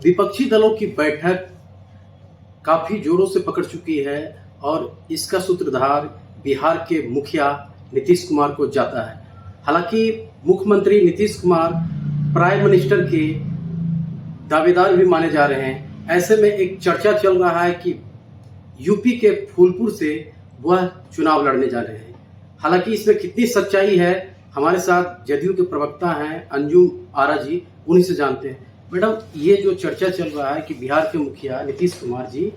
विपक्षी दलों की बैठक काफी जोरों से पकड़ चुकी है और इसका सूत्रधार बिहार के मुखिया नीतीश कुमार को जाता है। हालांकि मुख्यमंत्री नीतीश कुमार प्राइम मिनिस्टर के दावेदार भी माने जा रहे हैं। ऐसे में एक चर्चा चल रहा है कि यूपी के फूलपुर से वह चुनाव लड़ने जा रहे हैं। हालांकि इसमें कितनी सच्चाई है, हमारे साथ जदयू के प्रवक्ता हैं अंजुम आरा जी, उन्हीं से जानते हैं। मैडम, ये जो चर्चा चल रहा है कि बिहार के मुखिया नीतीश कुमार जी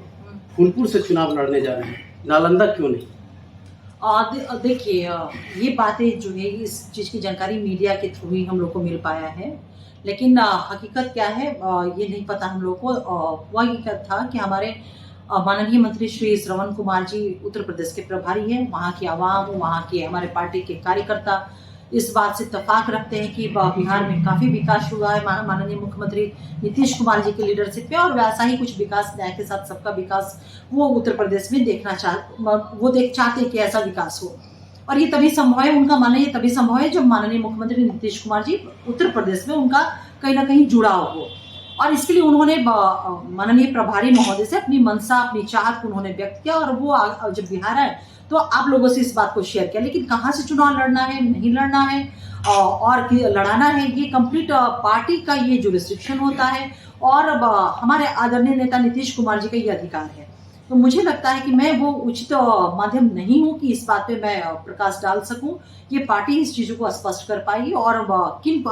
फूलपुर से चुनाव लड़ने जा रहे हैं, नालंदा क्यों नहीं? देखिए, ये बातें जो है इस चीज़ की जानकारी मीडिया के थ्रू ही हम लोग को मिल पाया है, लेकिन हकीकत क्या है ये नहीं पता हम लोग को। वह हकीकत था कि हमारे माननीय मंत्री श्री श्रवण कुमार जी उत्तर प्रदेश के प्रभारी हैं। वहाँ की आवाम, वहाँ के हमारे पार्टी के कार्यकर्ता इस बात से इत्तेफाक रखते हैं कि बिहार में काफ़ी विकास हुआ है माननीय मुख्यमंत्री नीतीश कुमार जी की लीडरशिप में, और वैसा ही कुछ विकास न्याय के साथ सबका विकास वो उत्तर प्रदेश में चाहते हैं कि ऐसा विकास हो। और ये तभी संभव है, उनका मानना ये तभी संभव है जब माननीय मुख्यमंत्री नीतीश कुमार जी उत्तर प्रदेश में उनका कहीं ना कहीं जुड़ाव हो। और इसके लिए उन्होंने माननीय प्रभारी महोदय से अपनी मंशा, अपनी चाहत को उन्होंने व्यक्त किया, और वो जब बिहार आए तो आप लोगों से इस बात को शेयर किया। लेकिन कहाँ से चुनाव लड़ना है, नहीं लड़ना है और लड़ाना है, ये कंप्लीट पार्टी का ये जो रिस्ट्रिक्शन होता है, और हमारे आदरणीय नेता नीतीश कुमार जी का ये अधिकार है। तो मुझे लगता है कि मैं वो उचित माध्यम नहीं हूँ कि इस बात पे मैं प्रकाश डाल सकूं। ये पार्टी इस चीजों को स्पष्ट कर पाई, और किन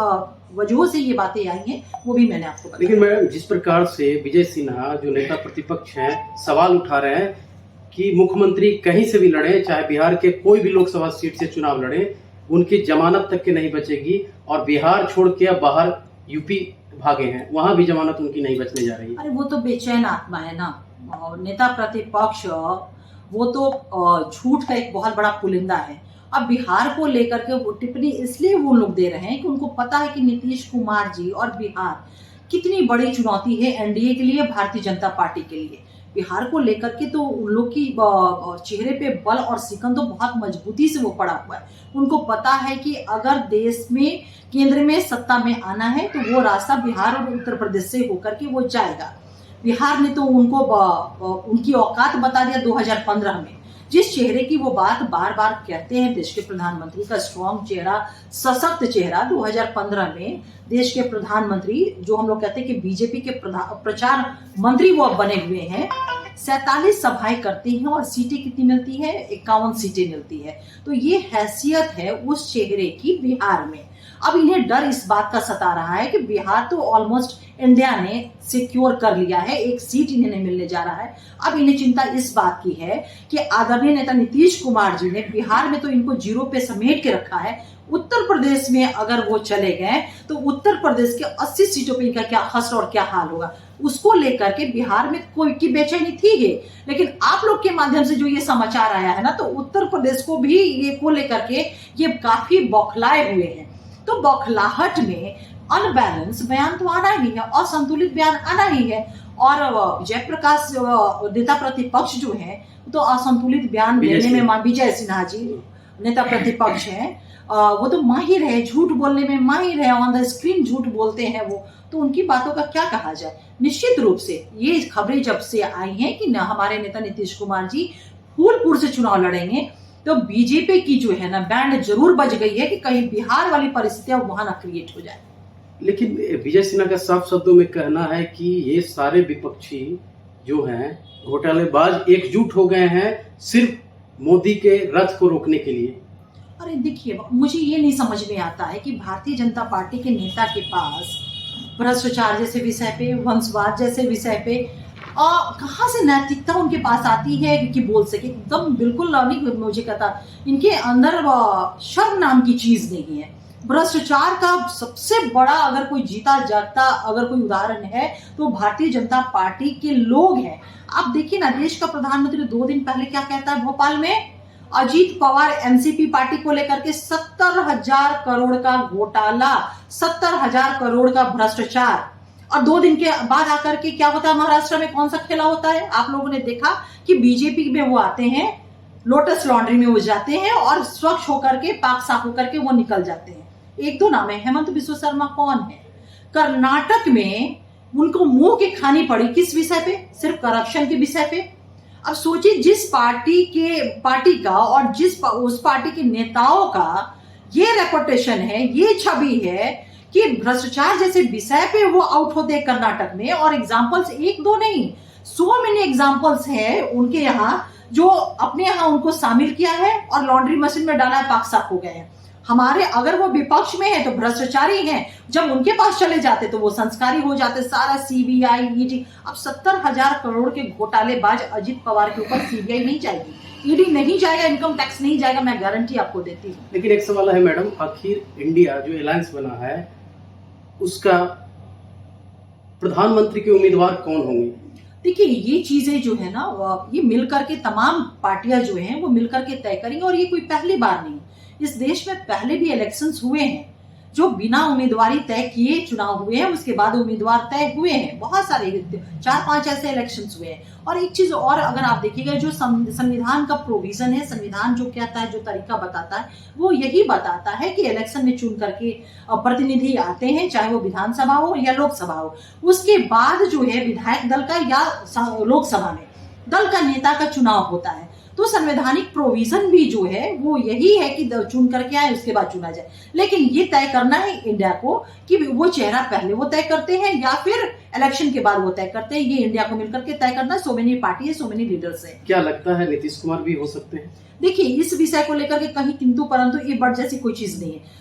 वजहों से ये बातें आई हैं वो भी मैंने आपको बताया। लेकिन मैडम, जिस प्रकार से विजय सिन्हा जो नेता प्रतिपक्ष हैं सवाल उठा रहे हैं कि मुख्यमंत्री कहीं से भी लड़े, चाहे बिहार के कोई भी लोकसभा सीट से चुनाव लड़े, उनकी जमानत तक के नहीं बचेगी, और बिहार छोड़ के अब बाहर यूपी भागे हैं, वहां भी जमानत उनकी नहीं बचने जा रही है। अरे वो तो बेचैन आत्मा है ना, नेता प्रतिपक्ष, वो तो झूठ का एक बहुत बड़ा पुलिंदा है। अब बिहार को लेकर के वो टिप्पणी इसलिए वो लोग दे रहे हैं कि उनको पता है कि नीतीश कुमार जी और बिहार कितनी बड़ी चुनौती है एनडीए के लिए, भारतीय जनता पार्टी के लिए। बिहार को लेकर के तो उन लोग की चेहरे पे बल और सिकन तो बहुत मजबूती से वो पड़ा हुआ है। उनको पता है कि अगर देश में केंद्र में सत्ता में आना है तो वो रास्ता बिहार और उत्तर प्रदेश से होकर के वो जाएगा। बिहार ने तो उनको उनकी औकात बता दिया 2015 में। जिस चेहरे की वो बात बार बार कहते हैं, देश के प्रधानमंत्री का स्ट्रॉन्ग चेहरा, सशक्त चेहरा, 2015 में देश के प्रधानमंत्री, जो हम लोग कहते हैं कि बीजेपी के प्रचार मंत्री वो अब बने हुए हैं, 47 सभाएं करती हैं और सीटें कितनी मिलती है? 51 सीटें मिलती है। तो ये हैसियत है उस चेहरे की बिहार में। अब इन्हें डर इस बात का सता रहा है कि बिहार तो ऑलमोस्ट इंडिया ने सिक्योर कर लिया है, एक सीट इन्हें नहीं मिलने जा रहा है। अब इन्हें चिंता इस बात की है कि आदरणीय नेता नीतीश कुमार जी ने बिहार में तो इनको जीरो पे समेट के रखा है, उत्तर प्रदेश में अगर वो चले गए तो उत्तर प्रदेश के 80 सीटों पे इनका क्या हश्र और क्या हाल होगा, उसको लेकर के बिहार में कोई की बेचैनी थी ही। लेकिन आप लोग के माध्यम से जो ये समाचार आया है ना, तो उत्तर प्रदेश को भी ये को लेकर के ये काफी बौखलाए हुए हैं। तो बौखलाहट में अनबैलेंस बयान तो आना ही है, असंतुलित बयान आना ही है। और जयप्रकाश नेता प्रतिपक्ष जो है तो असंतुलित बयान देने में विजय सिन्हा जी नेता प्रतिपक्ष हैं, वो तो माहिर है, झूठ बोलने में माहिर है, ऑन द स्क्रीन झूठ बोलते हैं वो, तो उनकी बातों का क्या कहा जाए। निश्चित रूप से ये खबरें जब से आई हैं कि हमारे नेता नीतीश कुमार जी फूलपुर से चुनाव लड़ेंगे, तो बीजेपी की जो है ना बैंड जरूर बज गई है कि कहीं बिहार वाली परिस्थितियां वहां ना क्रिएट हो जाए। लेकिन विजय सिन्हा का साफ शब्दों में कहना है कि ये सारे विपक्षी जो हैं घोटालेबाज एकजुट हो गए हैं सिर्फ मोदी के रथ को रोकने के लिए। अरे देखिए, मुझे ये नहीं समझ में आता है कि भारतीय जनता पार्टी के नेता के पास भ्रष्टाचार जैसे विषय पे, वंशवाद जैसे विषय पे कहाँ से नैतिकता उनके पास आती है कि बोल सके। एकदम बिल्कुल नहीं, मुझे कहता इनके अंदर शर्म नाम की चीज नहीं है। भ्रष्टाचार का सबसे बड़ा अगर कोई जीता जागता अगर कोई उदाहरण है तो भारतीय जनता पार्टी के लोग हैं। आप देखिए ना, देश का प्रधानमंत्री 2 दिन पहले क्या कहता है भोपाल में, अजीत पवार एनसीपी पार्टी को लेकर के 70,000 करोड़ का घोटाला, 70,000 करोड़ का भ्रष्टाचार। और 2 दिन के बाद आकर के क्या होता है महाराष्ट्र में, कौन सा खेला होता है आप लोगों ने देखा कि बीजेपी में वो आते हैं, लोटस लॉन्ड्री में वो जाते हैं और स्वच्छ होकर के, पाक साफ होकर के वो निकल जाते हैं। 1-2 नाम है, हेमंत बिस्वा शर्मा कौन है, कर्नाटक में उनको मुंह की खानी पड़ी किस विषय पे? सिर्फ करप्शन के विषय पे। अब सोचिए, जिस पार्टी का और उस पार्टी के नेताओं का ये रेपुटेशन है, ये छवि है कि भ्रष्टाचार जैसे विषय पे वो आउट होते हैं कर्नाटक में, और एग्जाम्पल्स एक दो नहीं, सो मेनी एग्जाम्पल्स है उनके यहाँ जो अपने यहाँ उनको शामिल किया है और लॉन्ड्री मशीन में डाला है, पाक साफ हो गए हैं। हमारे अगर वो विपक्ष में है तो भ्रष्टाचारी हैं, जब उनके पास चले जाते तो वो संस्कारी हो जाते। सारा सीबीआई, ईडी, अब 70,000 करोड़ के घोटालेबाज अजित पवार के ऊपर सीबीआई नहीं जाएगी, ईडी नहीं जाएगा, इनकम टैक्स नहीं जाएगा, मैं गारंटी आपको देती हूँ। लेकिन एक सवाल है मैडम, आखिर इंडिया जो अलायंस बना है उसका प्रधानमंत्री के उम्मीदवार कौन होंगे? देखिए, ये चीजें जो है ना, ये मिलकर के तमाम पार्टियां जो हैं वो मिलकर के तय करेंगी, और ये कोई पहली बार नहीं। इस देश में पहले भी इलेक्शंस हुए हैं जो बिना उम्मीदवारी तय किए चुनाव हुए हैं, उसके बाद उम्मीदवार तय हुए हैं। बहुत सारे 4-5 ऐसे इलेक्शंस हुए हैं। और एक चीज और, अगर आप देखिएगा, जो संविधान का प्रोविजन है, संविधान जो कहता है, जो तरीका बताता है, वो यही बताता है कि इलेक्शन में चुन करके प्रतिनिधि आते हैं, चाहे वो विधानसभा हो या लोकसभा हो। उसके बाद जो है विधायक दल का या लोकसभा में दल का नेता का चुनाव होता है। तो संवैधानिक प्रोविजन भी जो है वो यही है कि चुन करके आए, उसके बाद चुना जाए। लेकिन ये तय करना है इंडिया को कि वो चेहरा पहले वो तय करते हैं या फिर इलेक्शन के बाद वो तय करते हैं, ये इंडिया को मिलकर के तय करना है। सो मेनी पार्टी है, सो मेनी लीडर्स है। क्या लगता है नीतीश कुमार भी हो सकते हैं? देखिए, इस विषय को लेकर के कहीं किंतु परंतु ये बट जैसी कोई चीज नहीं है।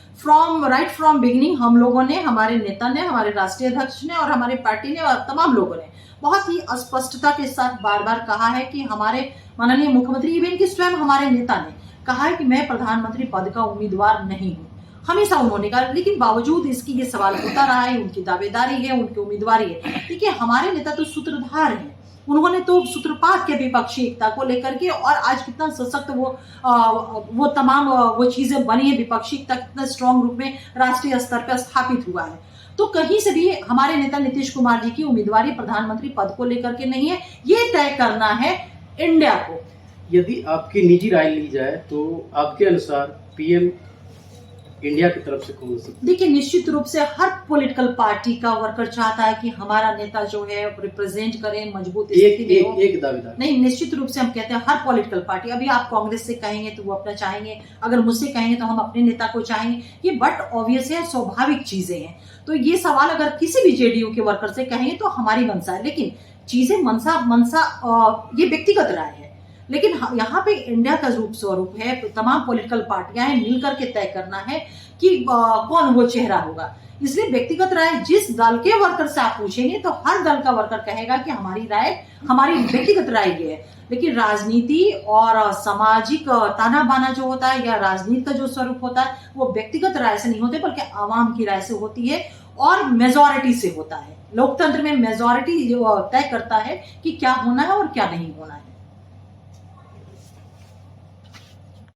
राइट फ्रॉम बिगिनिंग हम लोगों ने, हमारे नेता ने, हमारे राष्ट्रीय अध्यक्ष ने और हमारे पार्टी ने और तमाम लोगों ने बहुत ही स्पष्टता के साथ बार बार कहा है कि हमारे माननीय मुख्यमंत्री, इवन कि स्वयं हमारे नेता ने कहा है कि मैं प्रधानमंत्री पद का उम्मीदवार नहीं हूँ, हमेशा उन्होंने कहा। लेकिन बावजूद इसकी ये सवाल होता रहा है, उनकी दावेदारी है, उनकी उम्मीदवारी है। देखिए, हमारे नेता तो सूत्रधार हैं, उन्होंने तो सूत्रपात के विपक्षी एकता को लेकर के, और आज कितना सशक्त वो तमाम वो चीजें बनी है, विपक्षी एकता कितना स्ट्रॉन्ग रूप में राष्ट्रीय स्तर पर स्थापित हुआ है। तो कहीं से भी हमारे नेता नीतीश कुमार जी की उम्मीदवारी प्रधानमंत्री पद को लेकर के नहीं है, ये तय करना है इंडिया को। यदि आपकी निजी राय ली जाए तो आपके अनुसार पीएम इंडिया की तरफ से कौन हो सकता है? देखिए, निश्चित रूप से हर पॉलिटिकल पार्टी का वर्कर चाहता है कि हमारा नेता जो है रिप्रेजेंट करे, मजबूत एक दावेदार नहीं, निश्चित रूप से हम कहते हैं हर पॉलिटिकल पार्टी। अभी आप कांग्रेस से कहेंगे तो वो अपना चाहेंगे, अगर मुझसे कहेंगे तो हम अपने नेता को चाहेंगे, ये बट ऑब्वियस है, स्वाभाविक चीजें हैं। तो ये सवाल अगर किसी भी जेडीयू के वर्कर से कहेंगे तो हमारी मंशा है, लेकिन चीजें मनसा ये व्यक्तिगत राय है। लेकिन यहाँ पे इंडिया का रूप स्वरूप है, तमाम पॉलिटिकल पार्टियां हैं, मिलकर के तय करना है कि कौन वो चेहरा होगा। इसलिए व्यक्तिगत राय जिस दल के वर्कर से आप पूछेंगे तो हर दल का वर्कर कहेगा कि हमारी राय, हमारी व्यक्तिगत राय ये है। लेकिन राजनीति और सामाजिक ताना बाना जो होता है या राजनीति का जो स्वरूप होता है वो व्यक्तिगत राय से नहीं होते, बल्कि आवाम की राय से होती है और मेजॉरिटी से होता है। लोकतंत्र में मेजॉरिटी तय करता है कि क्या होना है और क्या नहीं होना है।